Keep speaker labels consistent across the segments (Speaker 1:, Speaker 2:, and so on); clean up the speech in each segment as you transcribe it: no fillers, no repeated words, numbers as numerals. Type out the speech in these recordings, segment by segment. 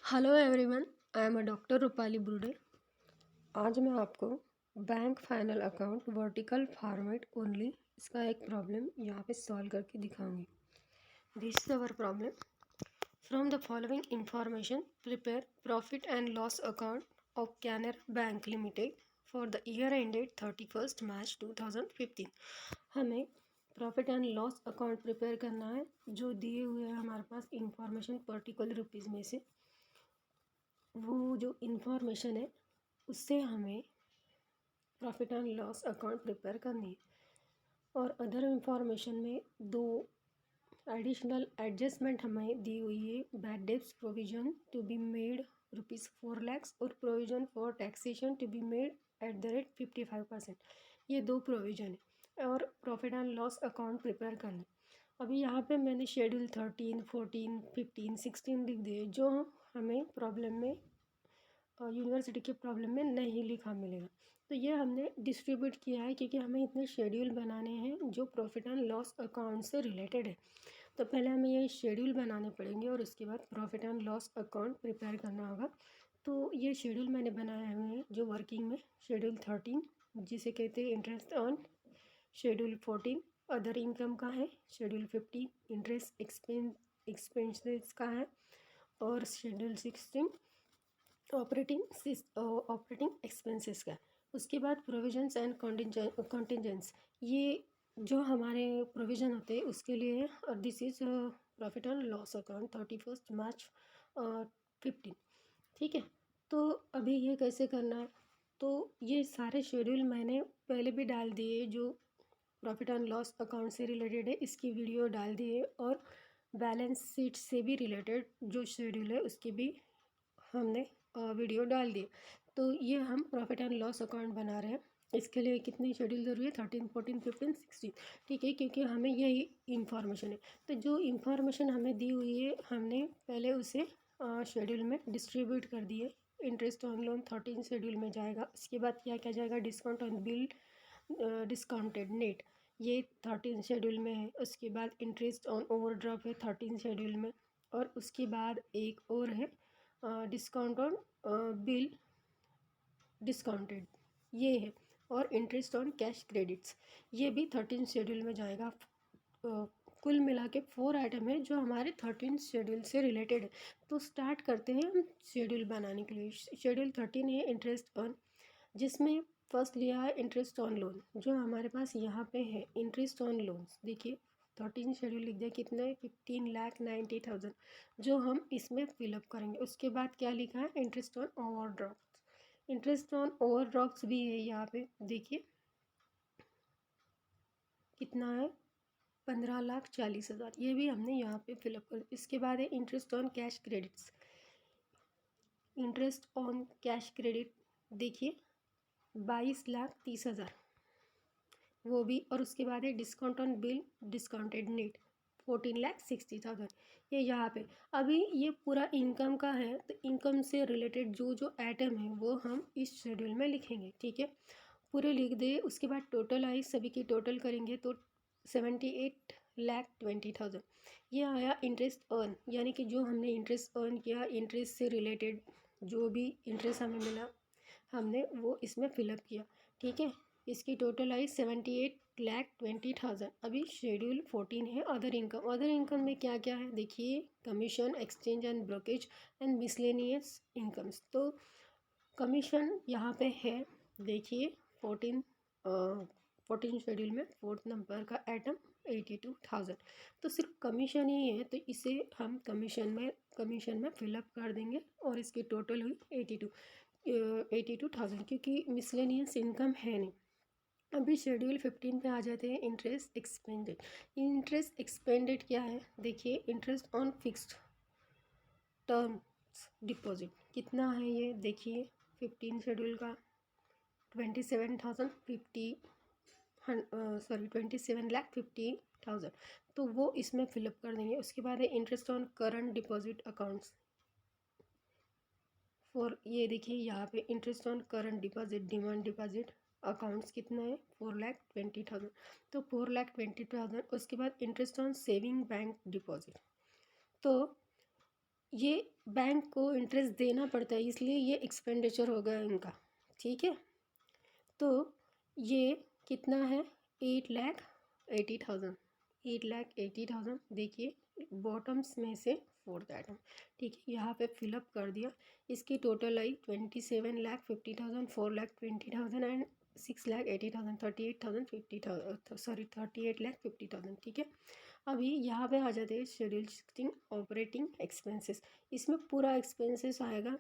Speaker 1: Hello everyone, I am a doctor Rupali Burde. आज मैं आपको bank final account vertical format only इसका एक प्रॉब्लम यहाँ पे सॉल्व करके दिखाऊंगी। This is our problem. From the following information prepare profit and loss account of Canara bank limited for the year ended 31 मार्च 2015। हमें profit and loss account prepare करना है जो दिए हुए हैं हमारे पास इंफॉर्मेशन पर्टिकुलर रुपीज़ में से। वो जो इन्फॉर्मेशन है उससे हमें profit and loss account prepare करनी है। और अदर इंफॉर्मेशन में दो एडिशनल एडजस्टमेंट हमें दी हुई है। Bad debts provision to be made ₹4 lakh और provision for taxation to be made @55%। ये दो प्रोविजन है और profit and loss account prepare करना है। अभी यहाँ पे मैंने शेड्यूल 13, 14, 15, 16 लिख दिए जो हमें प्रॉब्लम में यूनिवर्सिटी के प्रॉब्लम में नहीं लिखा मिलेगा। तो ये हमने डिस्ट्रीब्यूट किया है क्योंकि हमें इतने शेड्यूल बनाने हैं जो प्रॉफिट एंड लॉस अकाउंट से रिलेटेड है। तो पहले हमें ये शेड्यूल बनाने पड़ेंगे और उसके बाद profit and loss account prepare करना होगा। तो ये शेड्यूल मैंने बनाए हुए हैं जो वर्किंग में। शेड्यूल 13 जिसे कहते हैं interest on, schedule 14 other income का है, शेड्यूल 15 इंटरेस्ट एक्सपेंसेस का है और शेड्यूल 16 ऑपरेटिंग एक्सपेंसेस का। उसके बाद प्रोविजंस एंड कॉन्टिजेंस, ये जो हमारे प्रोविज़न होते हैं उसके लिए है। और this is profit and loss account 31 मार्च 15। ठीक है, तो अभी ये कैसे करना है? तो ये सारे शेड्यूल मैंने पहले भी डाल दिए जो प्रॉफिट एंड लॉस अकाउंट से रिलेटेड है, इसकी वीडियो डाल दी है। और बैलेंस शीट से भी रिलेटेड जो शेड्यूल है उसकी भी हमने वीडियो डाल दी। तो ये हम प्रॉफिट एंड लॉस अकाउंट बना रहे हैं। इसके लिए कितनी शेड्यूल ज़रूरी है? 13, 14, 15, 16। ठीक है, क्योंकि हमें यही इंफॉर्मेशन है। तो जो इंफॉर्मेशन हमें दी हुई है हमने पहले उसे शेड्यूल में डिस्ट्रीब्यूट कर दिए। इंटरेस्ट ऑन लोन 13 शेड्यूल में जाएगा। उसके बाद क्या क्या जाएगा? Discount on bill discounted net, ये 13 शेड्यूल में है। उसके बाद इंटरेस्ट ऑन ओवरड्राफ्ट है 13 शेड्यूल में। और उसके बाद एक और है डिस्काउंट ऑन बिल डिस्काउंटेड, ये है। और इंटरेस्ट ऑन कैश क्रेडिट्स, ये भी 13 शेड्यूल में जाएगा। कुल मिला के 4 आइटम है जो हमारे 13 शेड्यूल से रिलेटेड है। तो स्टार्ट करते हैं हम शेड्यूल बनाने के लिए। शेड्यूल 13 है इंटरेस्ट ऑन, जिसमें फर्स्ट लिया है इंटरेस्ट ऑन लोन जो हमारे पास यहाँ पे है। इंटरेस्ट ऑन लोन्स देखिए 13 शेड्यूल लिख दिया, कितने? 15,90,000 जो हम इसमें फिलअप करेंगे। उसके बाद क्या लिखा है? Interest on overdraft. Interest on overdraft भी है यहाँ पे, देखिए कितना है? 15,40,000, ये भी हमने यहाँ पे फिलअप कर। इसके बाद है interest on cash credits. Interest on cash credit देखिए 22,30,000, वो भी। और उसके बाद है discount on bill discounted net 14,60,000, ये यहाँ पे। अभी ये पूरा इनकम का है तो इनकम से रिलेटेड जो जो आइटम है वो हम इस शेड्यूल में लिखेंगे। ठीक है, पूरे लिख दे। उसके बाद टोटल आई, सभी की टोटल करेंगे तो 78,20,000, ये आया इंटरेस्ट अर्न, यानी कि जो हमने इंटरेस्ट अर्न किया, इंटरेस्ट से रिलेटेड जो भी इंटरेस्ट हमें मिला हमने वो इसमें फिलअप किया। ठीक है, इसकी टोटल आई 78,20,000। अभी शेड्यूल 14 है अदर इनकम। अदर इनकम में क्या क्या है देखिए? Commission, exchange and brokerage and miscellaneous incomes. तो कमीशन यहाँ पे है, देखिए 14 शेड्यूल में 4th नंबर का आइटम 82,000। तो सिर्फ कमीशन ही है तो इसे हम कमीशन में फिलअप कर देंगे और इसकी टोटल हुई 82,000 क्योंकि मिसलेनियस इनकम है नहीं। अभी शेड्यूल 15 पे आ जाते हैं इंटरेस्ट एक्सपेंडेड। इंटरेस्ट एक्सपेंडेड क्या है? देखिए interest on fixed terms deposit कितना है ये देखिए 15 शेड्यूल का 27,50,000। तो वो इसमें फिलअप कर देंगे। उसके बाद है interest on current deposit accounts for, ये देखिए यहाँ पे interest on current deposit demand deposit accounts कितना है? 4,20,000। तो 4,20,000। उसके बाद interest on saving bank deposit, तो ये बैंक को इंटरेस्ट देना पड़ता है, इसलिए ये एक्सपेंडिचर हो गया इनका। ठीक है, तो ये कितना है, 8,80,000, 8,80,000। देखिए बॉटम्स में से फोर्थ आइटम। ठीक है, यहाँ पे फिलअप कर दिया। इसकी टोटल आई 27,50,000, 4,20,000 एंड 6,80,000, 38,50,000, सॉरी 38,50,000। ठीक है, अभी यहाँ पे आ जाते हैं शेड्यूल 16 ऑपरेटिंग एक्सपेंसेस। इसमें पूरा एक्सपेंसेस आएगा।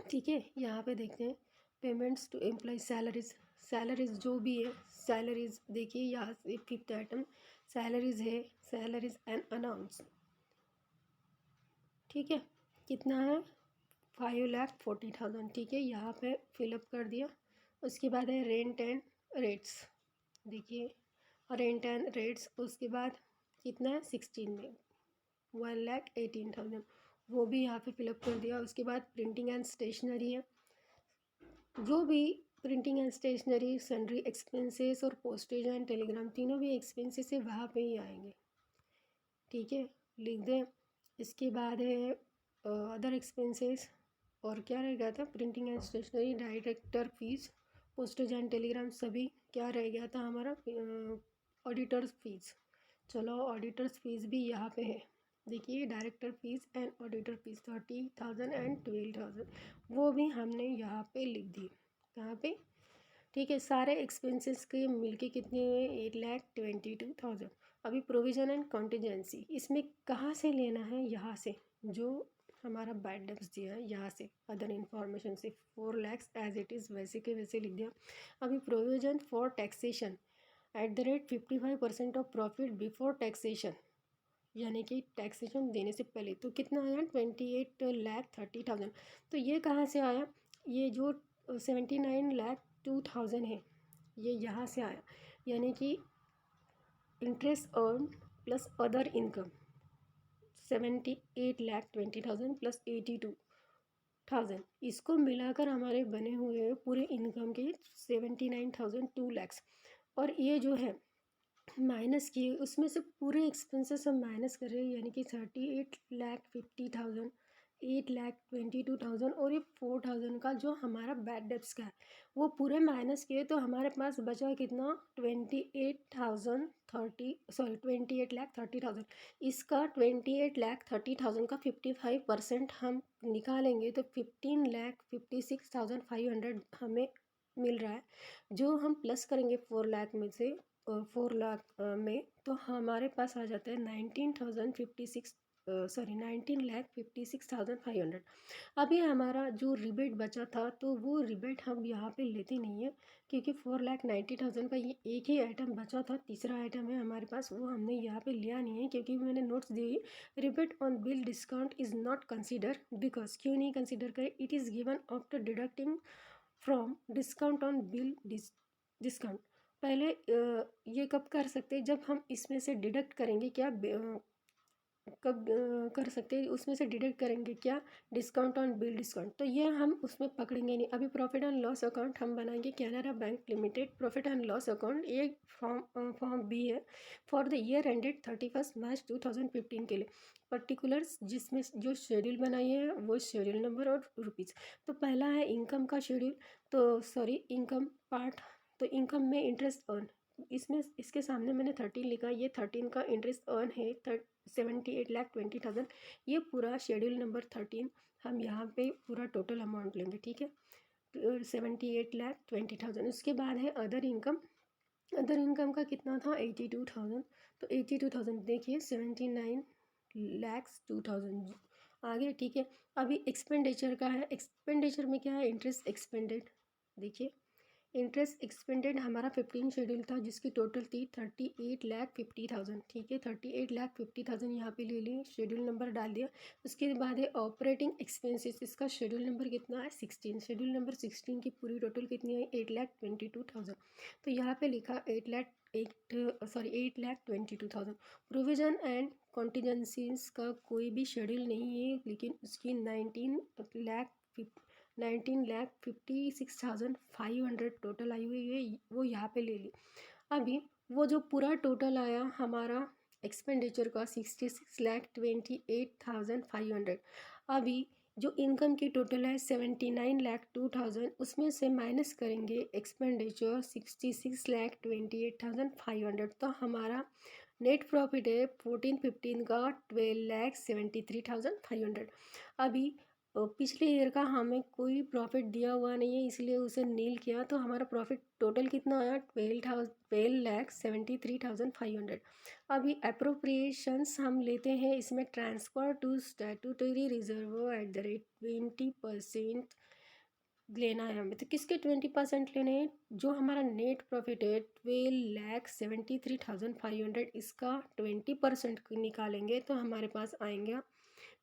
Speaker 1: ठीक है, यहाँ पे देखते हैं payments to employ, salaries, salaries जो भी है सैलरीज। देखिए यहाँ से फिफ्थ आइटम सैलरीज है, सैलरीज एंड अनाउंस। ठीक है, कितना है, 5,40,000। ठीक है, यहाँ पे फिलअप कर दिया। उसके बाद है रेंट एंड रेट्स। देखिए रेंट एंड रेट्स, उसके बाद कितना है 16 में 1,18,000, वो भी यहाँ पे फिलअप कर दिया। उसके बाद प्रिंटिंग एंड स्टेशनरी है, जो भी printing and stationery, sundry expenses और पोस्टेज एंड टेलीग्राम, तीनों भी एक्सपेंसेस है, वहाँ पे ही आएंगे। ठीक है, लिख दें। इसके बाद है अदर एक्सपेंसेस, और क्या रह गया था, printing and stationery, director fees, postage and telegram, सभी क्या रह गया था हमारा, ऑडिटर्स फीस। चलो ऑडिटर्स फीस भी यहाँ पे है। देखिए director fees and auditor fees 30,000 and 12,000, वो भी हमने यहाँ पे लिख दी। कहाँ पे, ठीक है, सारे एक्सपेंसेस के मिलके कितने हुए, 8,22,000। अभी प्रोविज़न एंड कॉन्टीजेंसी, इसमें कहाँ से लेना है, यहाँ से जो हमारा बैड डेब्ट्स दिया है यहाँ से, अदर इन्फॉर्मेशन से 4 लाख एज इट इज़ वैसे के वैसे लिख दिया। अभी provision for taxation @55% of profit before taxation, यानी कि टैक्सेशन देने से पहले, तो कितना आया, 28,30,000। तो ये कहाँ से आया, ये जो 79,02,000 है, ये यहाँ से आया, यानी कि interest earn plus other income 78,20,000 plus 82,000, इसको मिलाकर हमारे बने हुए हैं पूरे इनकम के 79,002 लैक्स। और ये जो है माइनस किए, उसमें से पूरे एक्सपेंसेस हम माइनस कर रहे हैं, यानी कि 38,50,000, 8,22,000 और ये 4,000 का जो हमारा बैड डेब्ट्स का है वो पूरे माइनस किए, तो हमारे पास बचा कितना, 28,30,000। इसका 28,30,000 का 55% हम निकालेंगे तो 15,56,500 हमें मिल रहा है। जो हम प्लस करेंगे 4 लाख में से, 4 लाख में, तो हमारे पास आ जाता है 19,56,500। अभी हमारा जो रिबेट बचा था तो वो रिबेट हम यहाँ पे लेते नहीं है, क्योंकि 4,90,000 का ये एक ही आइटम बचा था, तीसरा आइटम है हमारे पास, वो हमने यहाँ पे लिया नहीं है, क्योंकि मैंने नोट्स दिए rebate on bill discount is not consider, because क्यों नहीं कंसिडर करें, it is given after deducting from discount on bill discount. पहले ये कब कर सकते हैं, जब हम इसमें से डिडक्ट करेंगे क्या, कब कर सकते हैं, उसमें से डिडक्ट करेंगे क्या, डिस्काउंट ऑन बिल डिस्काउंट, तो ये हम उसमें पकड़ेंगे नहीं। अभी प्रॉफिट एंड लॉस अकाउंट हम बनाएंगे Canara bank limited profit and loss account, ये फॉर्म बी है फॉर द ईयर एंडेड 31 मार्च 2015 के लिए। पर्टिकुलर्स जिसमें जो शेड्यूल बनाई है वो शेड्यूल नंबर और रुपीज़। तो पहला है इनकम का शेड्यूल, तो सॉरी इनकम पार्ट, तो इनकम में इंटरेस्ट अर्न, इसमें इसके सामने मैंने 13 लिखा, ये 13 का इंटरेस्ट अर्न है 78,20,000। ये पूरा शेड्यूल नंबर 13, हम यहाँ पे पूरा टोटल अमाउंट लेंगे। ठीक है, 78,20,000। उसके बाद है अदर इनकम, अदर इनकम का कितना था, 82,000, तो 82,000 देखिए 79,02,000 आगे। ठीक है, अभी एक्सपेंडिचर का है, एक्सपेंडिचर में क्या है, इंटरेस्ट एक्सपेंडेड। देखिए इंटरेस्ट एक्सपेंडेड हमारा 15 शेड्यूल था, जिसकी टोटल थी 38,50,000। ठीक है, 38,50,000 यहाँ पे ले लिए, शेड्यूल नंबर डाल दिया। उसके बाद है ऑपरेटिंग एक्सपेंसेस, इसका शेड्यूल नंबर कितना है, 16, शेड्यूल नंबर 16 की पूरी टोटल कितनी है, 8,22,000। तो यहाँ पे लिखा 8,22,000। प्रोविजन एंड कॉन्टीजेंसीज का कोई भी शेड्यूल नहीं है, लेकिन उसकी 19,56,500 टोटल आई हुई है, वो यहाँ पे ले ली। अभी वो जो पूरा टोटल आया हमारा एक्सपेंडिचर का 66,28,500। अभी जो इनकम की टोटल है 79,02,000, उसमें से माइनस करेंगे एक्सपेंडिचर 66,28,500, तो हमारा नेट प्रॉफिट है 14/15 का 12,73,500। अभी पिछले ईयर का हमें कोई प्रॉफिट दिया हुआ नहीं है, इसलिए उसे नील किया, तो हमारा प्रॉफिट टोटल कितना आया 12,73,500। अभी अप्रोप्रिएशंस हम लेते हैं, इसमें transfer to statutory reserve at the rate 20% लेना है हमें। तो किसके 20% लेने हैं? जो हमारा नेट प्रॉफिट है 12,73,500, इसका 20% निकालेंगे तो हमारे पास आएंगे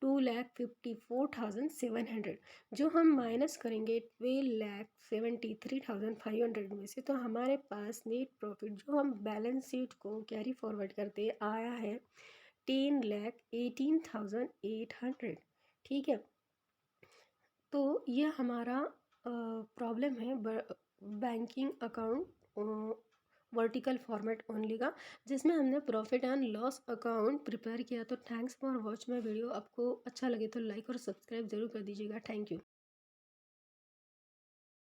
Speaker 1: 2,54,700। जो हम माइनस करेंगे 12,73,500 में से, तो हमारे पास नेट प्रॉफिट जो हम बैलेंस शीट को कैरी फॉरवर्ड करते आया है 10,18,800। ठीक है, तो ये हमारा प्रॉब्लम है banking account vertical format only का, जिसमें हमने profit and loss account prepare किया। तो thanks for watch my video. आपको अच्छा लगे तो लाइक और सब्सक्राइब ज़रूर कर दीजिएगा। Thank you.